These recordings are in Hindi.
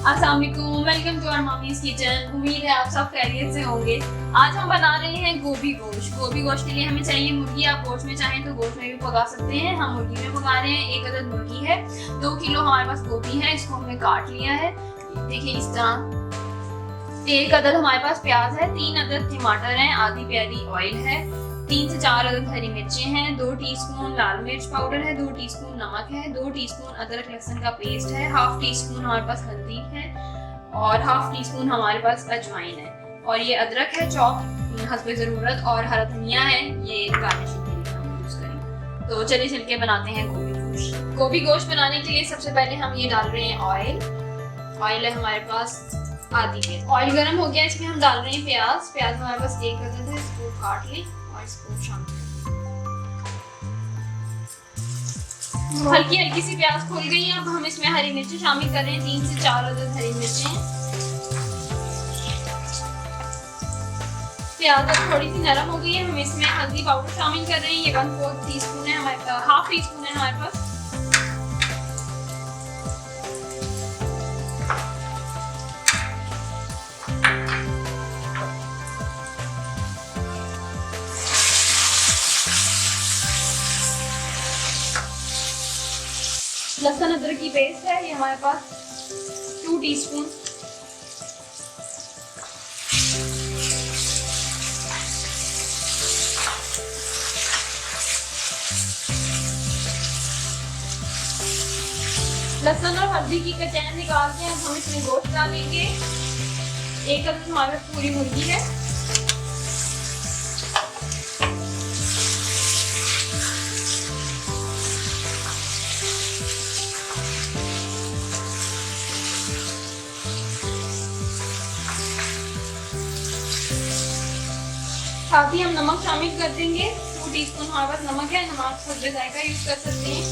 अस्सलाम वालेकुम, welcome to our mummy's kitchen. उम्मीद है आप सब खैरियत से होंगे। आज हम बना रहे हैं गोभी गोश्त। गोभी गोश्त के लिए हमें चाहिए मुर्गी। आप गोश्त में चाहें तो गोश्त में भी पका सकते हैं। हम मुर्गी में पका रहे हैं। 1 अदद मुर्गी है, 2 किलो हमारे पास गोभी है, इसको हमने काट लिया है। देखिए इस तरह। 1 अदद हमारे पास प्याज है, 3 अदद टमाटर है, आधी प्याली ऑयल है, 3 से 4 अदद हरी मिर्चें हैं, 2 टीस्पून लाल मिर्च पाउडर है, 2 टीस्पून नमक है, 2 टीस्पून अदरक लहसुन का पेस्ट है, हाफ टी स्पून हमारे पास हल्दी है और हाफ टी स्पून हमारे पास अजवाइन है। और ये अदरक है चॉप हस्बे ज़रूरत, और हरा धनिया है, ये गार्निशिंग के लिए हम यूज करेंगे। तो चलिए चल के बनाते हैं गोभी गोश्त। गोभी गोश्त बनाने के लिए सबसे पहले हम ये डाल रहे हैं ऑयल। ऑयल है हमारे पास आधी पे। ऑयल गर्म हो गया, इसमें हम डाल रहे हैं प्याज। प्याज हमारे पास 1 अदद है, इसको काट लें और इसको शामिल करें। हल्की हल्की सी प्याज खुल गई। अब हम इसमें हरी मिर्ची शामिल कर रहे हैं, 3 से 4 अदद हरी मिर्चें। प्याज अब थोड़ी सी नरम हो गई है, हम इसमें हल्दी पाउडर शामिल कर रहे हैं। ये 1/4 टीस्पून है हमारे पास, हाफ टी स्पून है हमारे पास। लहसुन अदरक की पेस्ट है, ये हमारे पास 2 टीस्पून। लहसुन और हल्दी की कचैन निकाल के अब हम इसमें गोश्त डालेंगे। 1 अदद हमारे पास पूरी मुर्गी है। साथ ही हम नमक शामिल कर देंगे। 2 टीस्पून हमारे पास नमक है, नमक हस्बे जायका यूज कर सकते हैं।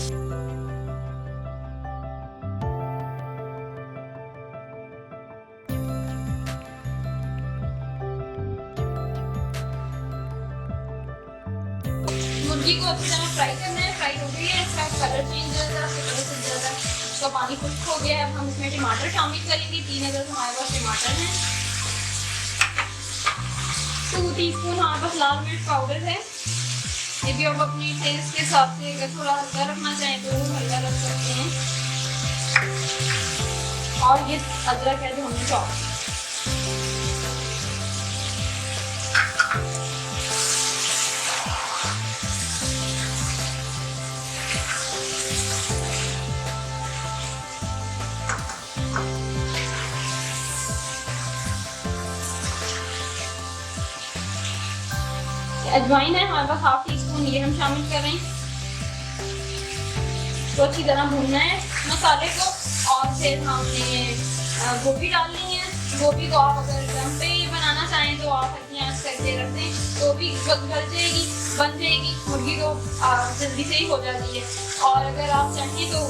मुर्गी को अच्छी तरह फ्राई करना है। फ्राई हो गई है, इसका कलर चेंज हो जाता है, कलर से ज्यादा इसका पानी खुश्क हो गया है। अब हम इसमें टमाटर शामिल करेंगे। 3 अदद हमारे पास टमाटर हैं। 2 टीस्पून हमारे पास लाल मिर्च पाउडर है। ये भी आप अपनी टेस्ट के हिसाब से अगर थोड़ा हल्का रखना चाहें तो हल्का रख सकते हैं। और ये अदरक है जो हमने चॉप किया। अजवाइन है हमारे पास हाफ टी स्पून, ये हम शामिल कर रहे हैं। तो अच्छी तरह भूनना है मसाले को। और फिर हमने गोभी डालनी है। गोभी को आप अगर दम पे ही बनाना चाहें तो आप हल्की आंच करके रख दें, गोभी गल जाएगी, बन जाएगी। मुर्गी तो जल्दी से ही हो जाती है। और अगर आप चाहें तो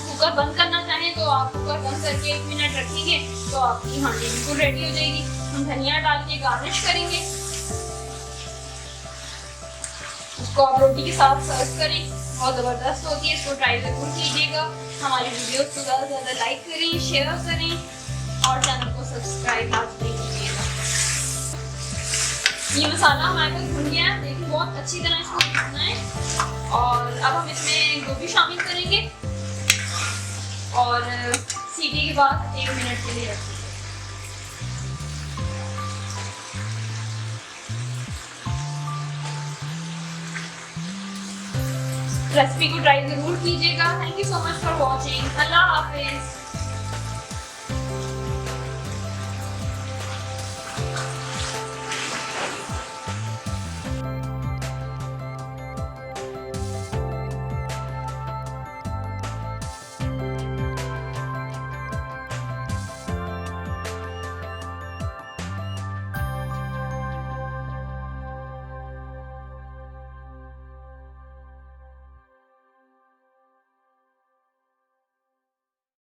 कुकर बंद करना चाहें तो आप कुकर बंद करके 1 मिनट रखेंगे तो आपकी हांडी बिल्कुल रेडी हो जाएगी। हम धनिया डाल के गार्निश करेंगे। इसको आप रोटी के साथ सर्व करें, बहुत ज़बरदस्त होती है। इसको ट्राई ज़रूर कीजिएगा। हमारी वीडियोस को ज़्यादा से ज़्यादा लाइक करें, शेयर करें और चैनल को सब्सक्राइब लाजमी कीजिएगा। ये मसाला हमारे पास भुन गया है, देखिए बहुत अच्छी तरह इसको भूनना है। और अब हम इसमें गोभी शामिल करेंगे और सीटी के बाद 1 मिनट के लिए रखेंगे। रेसिपी को ट्राई जरूर कीजिएगा। Thank you so much for watching. Allah Hafiz.